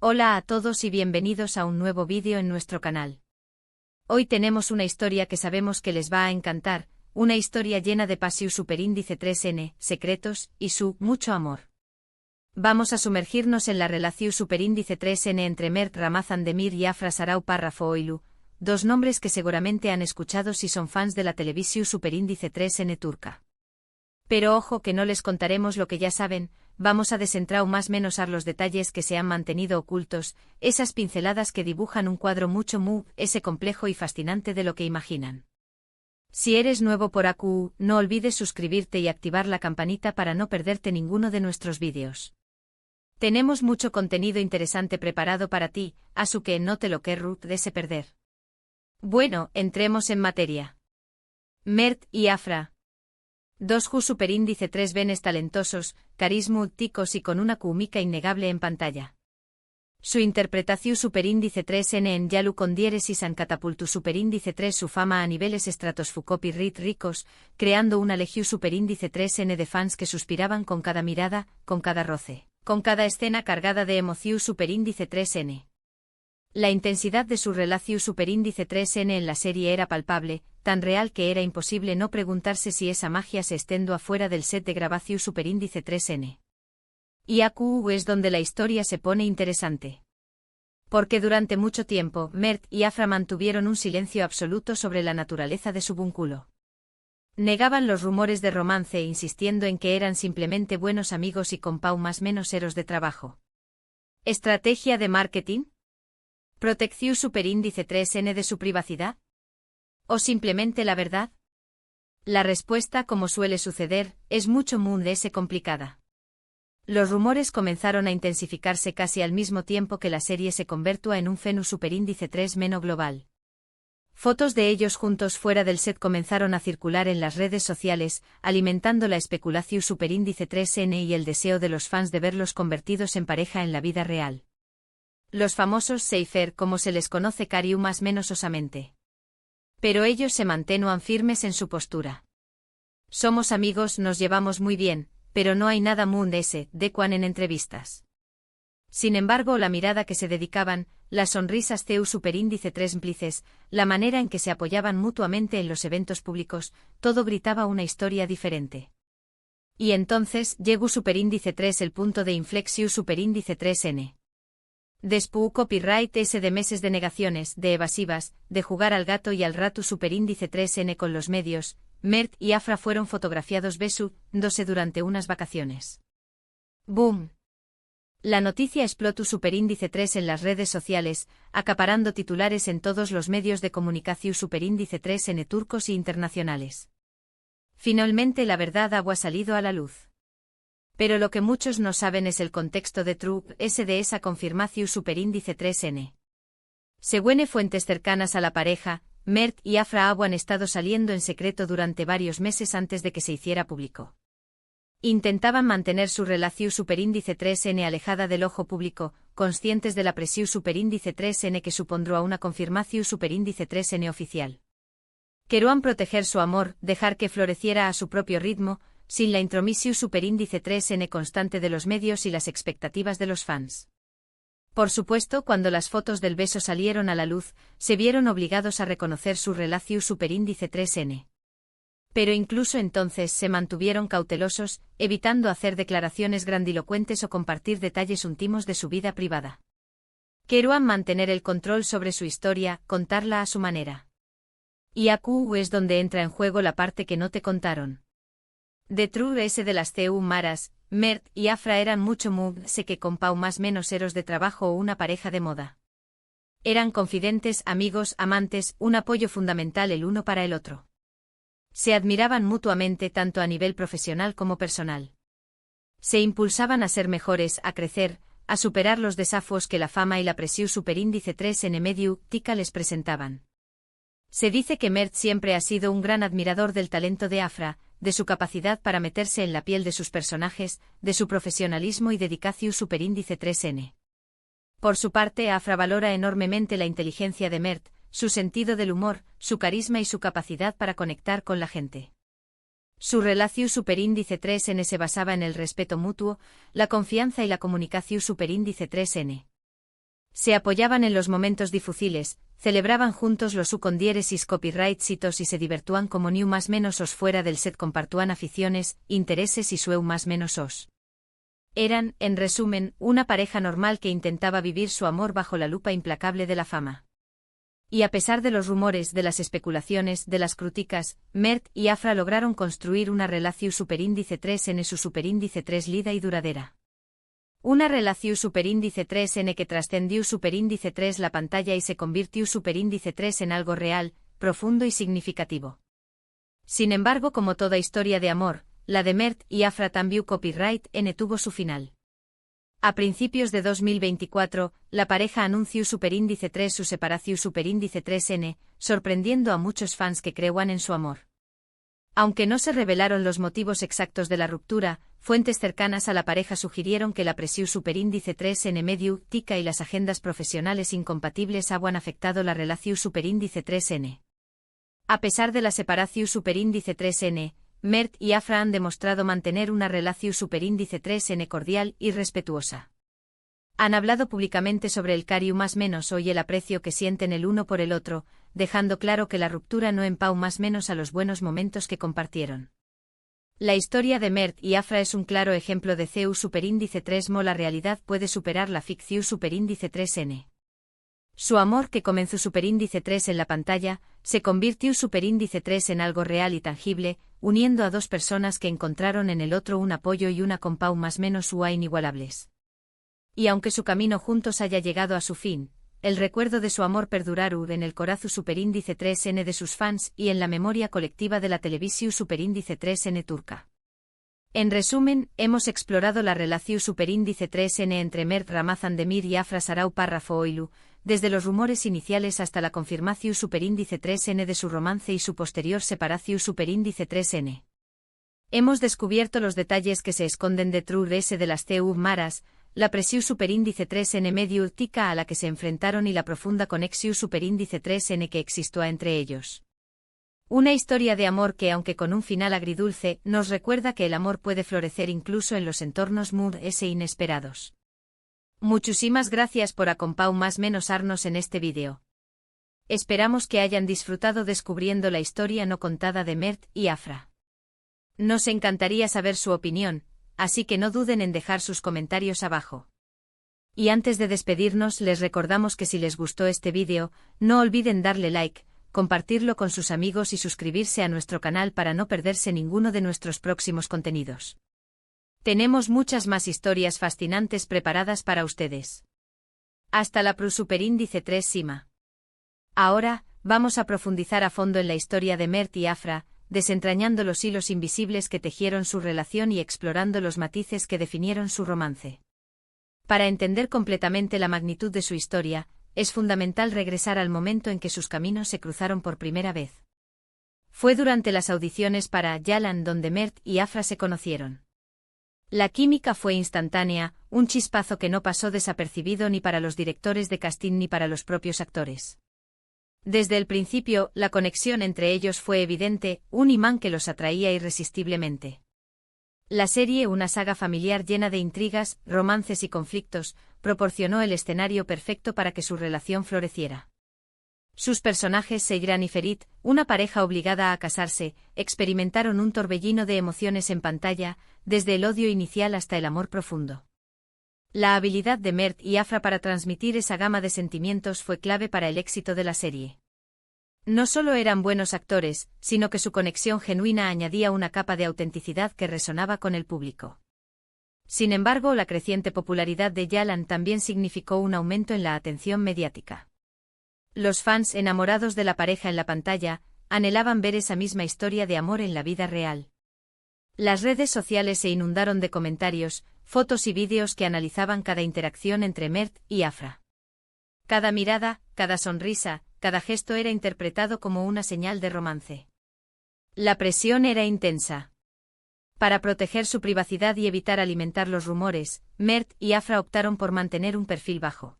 Hola a todos y bienvenidos a un nuevo vídeo en nuestro canal. Hoy tenemos una historia que sabemos que les va a encantar, una historia llena de pasión superíndice 3N, secretos, y mucho amor. Vamos a sumergirnos en la relación superíndice 3N entre Mert Ramazan Demir y Afra Sarau Parrafoğlu, dos nombres que seguramente han escuchado si son fans de la televisión superíndice 3N turca. Pero ojo que no les contaremos lo que ya saben, vamos a desentrar más menos a los detalles que se han mantenido ocultos, esas pinceladas que dibujan un cuadro mucho ese complejo y fascinante de lo que imaginan. Si eres nuevo por AQ, no olvides suscribirte y activar la campanita para no perderte ninguno de nuestros vídeos. Tenemos mucho contenido interesante preparado para ti, así que no te lo querrás perder. Bueno, entremos en materia. Mert y Afra. Dos superíndice 3 venes talentosos, carismáticos y con una química innegable en pantalla. Su interpretación superíndice 3N en Yalu con diéresis han catapultado superíndice 3 su fama a niveles estratosfocopirrit ricos, creando una legión superíndice 3N de fans que suspiraban con cada mirada, con cada roce, con cada escena cargada de emoción superíndice 3N. La intensidad de su relación superíndice 3N en la serie era palpable, tan real que era imposible no preguntarse si esa magia se extendió afuera del set de grabación superíndice 3N. Y AQ es donde la historia se pone interesante. Porque durante mucho tiempo, Mert y Afra mantuvieron un silencio absoluto sobre la naturaleza de su vínculo. Negaban los rumores de romance insistiendo en que eran simplemente buenos amigos y con más menos eros de trabajo. ¿Estrategia de marketing? ¿Protección superíndice 3N de su privacidad? ¿O simplemente la verdad? La respuesta, como suele suceder, es mucho complicada. Los rumores comenzaron a intensificarse casi al mismo tiempo que la serie se convirtió en un fenómeno superíndice 3 global. Fotos de ellos juntos fuera del set comenzaron a circular en las redes sociales, alimentando la especulación superíndice 3N y el deseo de los fans de verlos convertidos en pareja en la vida real. Los famosos Seifer, como se les conoce más menos osamente. Pero ellos se mantenían firmes en su postura. Somos amigos, nos llevamos muy bien, pero no hay nada de Juan en entrevistas. Sin embargo, la mirada que se dedicaban, las sonrisas superíndice 3 implices, la manera en que se apoyaban mutuamente en los eventos públicos, todo gritaba una historia diferente. Y entonces, llegó superíndice 3 el punto de inflexión superíndice 3N. Después copyright S de meses de negaciones, de evasivas, de jugar al gato y al rato superíndice 3N con los medios, Mert y Afra fueron fotografiados besándose durante unas vacaciones. ¡Boom! La noticia explotó superíndice 3 en las redes sociales, acaparando titulares en todos los medios de comunicación superíndice 3N turcos e internacionales. Finalmente la verdad ha salido a la luz. Pero lo que muchos no saben es el contexto de de esa confirmación superíndice 3N. Según fuentes cercanas a la pareja, Mert y Afra han estado saliendo en secreto durante varios meses antes de que se hiciera público. Intentaban mantener su relación superíndice 3N alejada del ojo público, conscientes de la presión superíndice 3N que supondrá una confirmación superíndice 3N oficial. Querían proteger su amor, dejar que floreciera a su propio ritmo, sin la intromisión superíndice 3N constante de los medios y las expectativas de los fans. Por supuesto, cuando las fotos del beso salieron a la luz, se vieron obligados a reconocer su relación superíndice 3N. Pero incluso entonces se mantuvieron cautelosos, evitando hacer declaraciones grandilocuentes o compartir detalles íntimos de su vida privada. Querían mantener el control sobre su historia, contarla a su manera. Y AQ es donde entra en juego la parte que no te contaron. Detrás de las maras, Mert y Afra eran mucho sé que con más menos eros de trabajo o una pareja de moda. Eran confidentes, amigos, amantes, un apoyo fundamental el uno para el otro. Se admiraban mutuamente tanto a nivel profesional como personal. Se impulsaban a ser mejores, a crecer, a superar los desafíos que la fama y la presión superíndice 3N mediática les presentaban. Se dice que Mert siempre ha sido un gran admirador del talento de Afra, de su capacidad para meterse en la piel de sus personajes, de su profesionalismo y dedicación superíndice 3N. Por su parte, Afra valora enormemente la inteligencia de Mert, su sentido del humor, su carisma y su capacidad para conectar con la gente. Su relación superíndice 3N se basaba en el respeto mutuo, la confianza y la comunicación superíndice 3N. Se apoyaban en los momentos difíciles, celebraban juntos los su condieres y copyrightsitos y se divertúan como niu más menos os fuera del set compartúan aficiones, intereses y sueu más menos os. Eran, en resumen, una pareja normal que intentaba vivir su amor bajo la lupa implacable de la fama. Y a pesar de los rumores, de las especulaciones, de las críticas, Mert y Afra lograron construir una relación superíndice 3n su superíndice 3 lida y duradera. Una relación superíndice 3n que trascendió superíndice 3 la pantalla y se convirtió superíndice 3 en algo real, profundo y significativo. Sin embargo, como toda historia de amor, la de Mert y Afra también copyright n tuvo su final. A principios de 2024, la pareja anunció superíndice 3 su separación superíndice 3n, sorprendiendo a muchos fans que creían en su amor. Aunque no se revelaron los motivos exactos de la ruptura, fuentes cercanas a la pareja sugirieron que la presión superíndice 3n medio tica y las agendas profesionales incompatibles habían afectado la relación superíndice 3n. A pesar de la separación superíndice 3n, Mert y Afra han demostrado mantener una relación superíndice 3n cordial y respetuosa. Han hablado públicamente sobre el cariño más menos y el aprecio que sienten el uno por el otro, dejando claro que la ruptura no empau más menos a los buenos momentos que compartieron. La historia de Mert y Afra es un claro ejemplo de CEU superíndice 3 mo la realidad puede superar la ficción superíndice 3n. Su amor que comenzó superíndice 3 en la pantalla, se convirtió superíndice 3 en algo real y tangible, uniendo a dos personas que encontraron en el otro un apoyo y una compau más menos inigualables. Y aunque su camino juntos haya llegado a su fin, el recuerdo de su amor perdurará en el corazón superíndice 3n de sus fans y en la memoria colectiva de la televisión superíndice 3n turca. En resumen, hemos explorado la relación superíndice 3n entre Mert Ramazandemir y Afra Sarau Párrafo Oilu, desde los rumores iniciales hasta la confirmación superíndice 3n de su romance y su posterior separación superíndice 3n. Hemos descubierto los detalles que se esconden detrás de las TU maras, la presión superíndice 3n medio tica a la que se enfrentaron y la profunda conexión superíndice 3n que existió entre ellos. Una historia de amor que, aunque con un final agridulce, nos recuerda que el amor puede florecer incluso en los entornos inesperados. Muchísimas gracias por acompañar más menos arnos en este vídeo. Esperamos que hayan disfrutado descubriendo la historia no contada de Mert y Afra. Nos encantaría saber su opinión, así que no duden en dejar sus comentarios abajo. Y antes de despedirnos les recordamos que si les gustó este vídeo, no olviden darle like, compartirlo con sus amigos y suscribirse a nuestro canal para no perderse ninguno de nuestros próximos contenidos. Tenemos muchas más historias fascinantes preparadas para ustedes. Hasta la superíndice 3 Sima. Ahora, vamos a profundizar a fondo en la historia de Mert y Afra, desentrañando los hilos invisibles que tejieron su relación y explorando los matices que definieron su romance. Para entender completamente la magnitud de su historia, es fundamental regresar al momento en que sus caminos se cruzaron por primera vez. Fue durante las audiciones para Yalan donde Mert y Afra se conocieron. La química fue instantánea, un chispazo que no pasó desapercibido ni para los directores de casting ni para los propios actores. Desde el principio, la conexión entre ellos fue evidente, un imán que los atraía irresistiblemente. La serie, una saga familiar llena de intrigas, romances y conflictos, proporcionó el escenario perfecto para que su relación floreciera. Sus personajes, Seyran y Ferit, una pareja obligada a casarse, experimentaron un torbellino de emociones en pantalla, desde el odio inicial hasta el amor profundo. La habilidad de Mert y Afra para transmitir esa gama de sentimientos fue clave para el éxito de la serie. No solo eran buenos actores, sino que su conexión genuina añadía una capa de autenticidad que resonaba con el público. Sin embargo, la creciente popularidad de Yalan también significó un aumento en la atención mediática. Los fans enamorados de la pareja en la pantalla, anhelaban ver esa misma historia de amor en la vida real. Las redes sociales se inundaron de comentarios, fotos y vídeos que analizaban cada interacción entre Mert y Afra. Cada mirada, cada sonrisa, cada gesto era interpretado como una señal de romance. La presión era intensa. Para proteger su privacidad y evitar alimentar los rumores, Mert y Afra optaron por mantener un perfil bajo.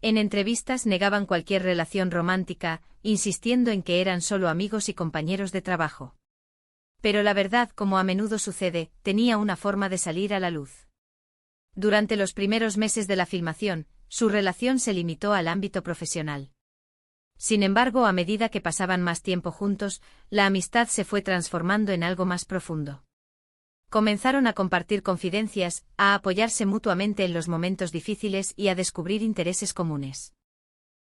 En entrevistas negaban cualquier relación romántica, insistiendo en que eran solo amigos y compañeros de trabajo. Pero la verdad, como a menudo sucede, tenía una forma de salir a la luz. Durante los primeros meses de la filmación, su relación se limitó al ámbito profesional. Sin embargo, a medida que pasaban más tiempo juntos, la amistad se fue transformando en algo más profundo. Comenzaron a compartir confidencias, a apoyarse mutuamente en los momentos difíciles y a descubrir intereses comunes.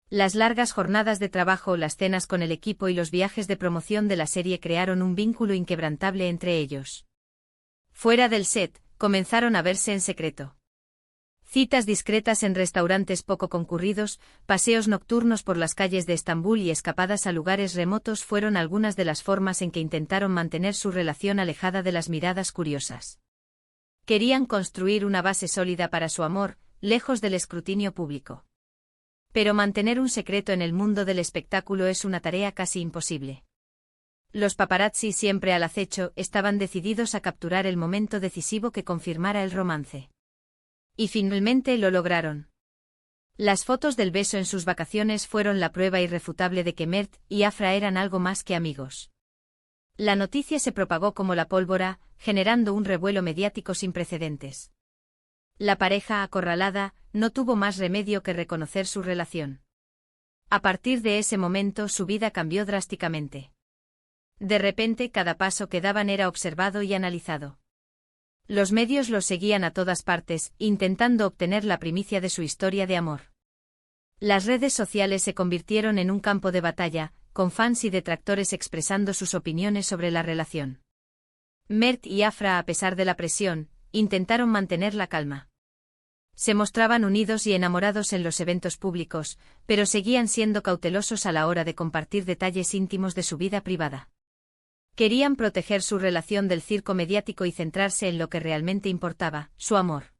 Las largas jornadas de trabajo, las cenas con el equipo y los viajes de promoción de la serie crearon un vínculo inquebrantable entre ellos. Fuera del set, comenzaron a verse en secreto. Citas discretas en restaurantes poco concurridos, paseos nocturnos por las calles de Estambul y escapadas a lugares remotos fueron algunas de las formas en que intentaron mantener su relación alejada de las miradas curiosas. Querían construir una base sólida para su amor, lejos del escrutinio público. Pero mantener un secreto en el mundo del espectáculo es una tarea casi imposible. Los paparazzi, siempre al acecho, estaban decididos a capturar el momento decisivo que confirmara el romance. Y finalmente lo lograron. Las fotos del beso en sus vacaciones fueron la prueba irrefutable de que Mert y Afra eran algo más que amigos. La noticia se propagó como la pólvora, generando un revuelo mediático sin precedentes. La pareja, acorralada, no tuvo más remedio que reconocer su relación. A partir de ese momento su vida cambió drásticamente. De repente cada paso que daban era observado y analizado. Los medios los seguían a todas partes, intentando obtener la primicia de su historia de amor. Las redes sociales se convirtieron en un campo de batalla, con fans y detractores expresando sus opiniones sobre la relación. Mert y Afra, a pesar de la presión, intentaron mantener la calma. Se mostraban unidos y enamorados en los eventos públicos, pero seguían siendo cautelosos a la hora de compartir detalles íntimos de su vida privada. Querían proteger su relación del circo mediático y centrarse en lo que realmente importaba, su amor.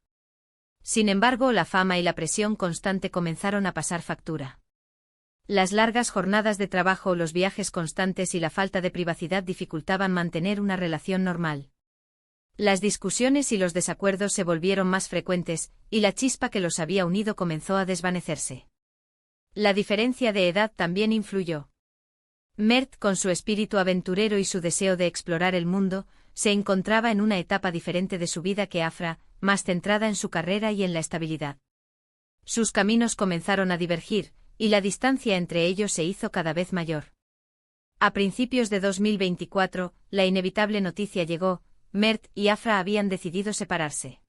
Sin embargo, la fama y la presión constante comenzaron a pasar factura. Las largas jornadas de trabajo, los viajes constantes y la falta de privacidad dificultaban mantener una relación normal. Las discusiones y los desacuerdos se volvieron más frecuentes, y la chispa que los había unido comenzó a desvanecerse. La diferencia de edad también influyó. Mert, con su espíritu aventurero y su deseo de explorar el mundo, se encontraba en una etapa diferente de su vida que Afra, más centrada en su carrera y en la estabilidad. Sus caminos comenzaron a divergir, y la distancia entre ellos se hizo cada vez mayor. A principios de 2024, la inevitable noticia llegó: Mert y Afra habían decidido separarse.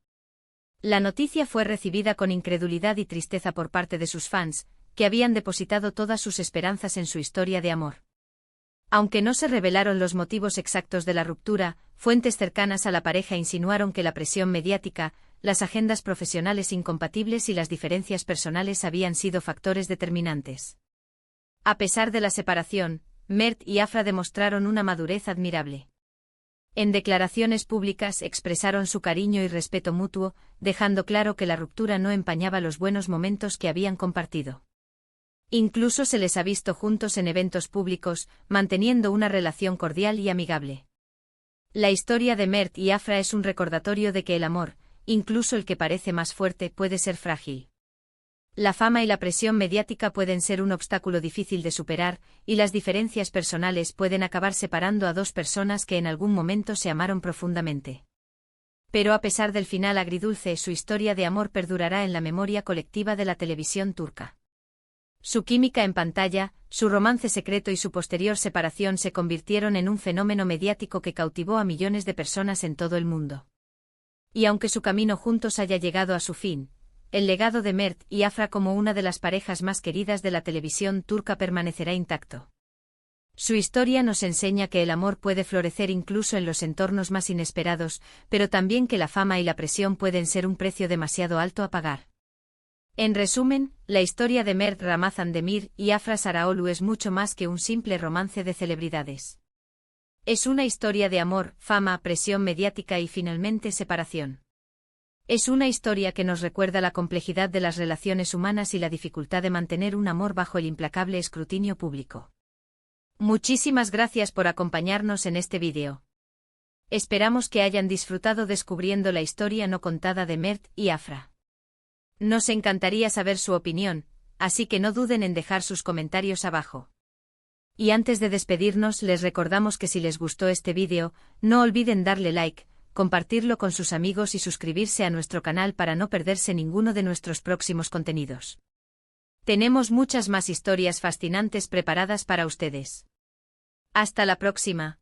La noticia fue recibida con incredulidad y tristeza por parte de sus fans, que habían depositado todas sus esperanzas en su historia de amor. Aunque no se revelaron los motivos exactos de la ruptura, fuentes cercanas a la pareja insinuaron que la presión mediática, las agendas profesionales incompatibles y las diferencias personales habían sido factores determinantes. A pesar de la separación, Mert y Afra demostraron una madurez admirable. En declaraciones públicas expresaron su cariño y respeto mutuo, dejando claro que la ruptura no empañaba los buenos momentos que habían compartido. Incluso se les ha visto juntos en eventos públicos, manteniendo una relación cordial y amigable. La historia de Mert y Afra es un recordatorio de que el amor, incluso el que parece más fuerte, puede ser frágil. La fama y la presión mediática pueden ser un obstáculo difícil de superar, y las diferencias personales pueden acabar separando a dos personas que en algún momento se amaron profundamente. Pero a pesar del final agridulce, su historia de amor perdurará en la memoria colectiva de la televisión turca. Su química en pantalla, su romance secreto y su posterior separación se convirtieron en un fenómeno mediático que cautivó a millones de personas en todo el mundo. Y aunque su camino juntos haya llegado a su fin, el legado de Mert y Afra como una de las parejas más queridas de la televisión turca permanecerá intacto. Su historia nos enseña que el amor puede florecer incluso en los entornos más inesperados, pero también que la fama y la presión pueden ser un precio demasiado alto a pagar. En resumen, la historia de Mert Ramazan Demir y Afra Saraoglu es mucho más que un simple romance de celebridades. Es una historia de amor, fama, presión mediática y finalmente separación. Es una historia que nos recuerda la complejidad de las relaciones humanas y la dificultad de mantener un amor bajo el implacable escrutinio público. Muchísimas gracias por acompañarnos en este vídeo. Esperamos que hayan disfrutado descubriendo la historia no contada de Mert y Afra. Nos encantaría saber su opinión, así que no duden en dejar sus comentarios abajo. Y antes de despedirnos les recordamos que si les gustó este vídeo, no olviden darle like, compartirlo con sus amigos y suscribirse a nuestro canal para no perderse ninguno de nuestros próximos contenidos. Tenemos muchas más historias fascinantes preparadas para ustedes. Hasta la próxima.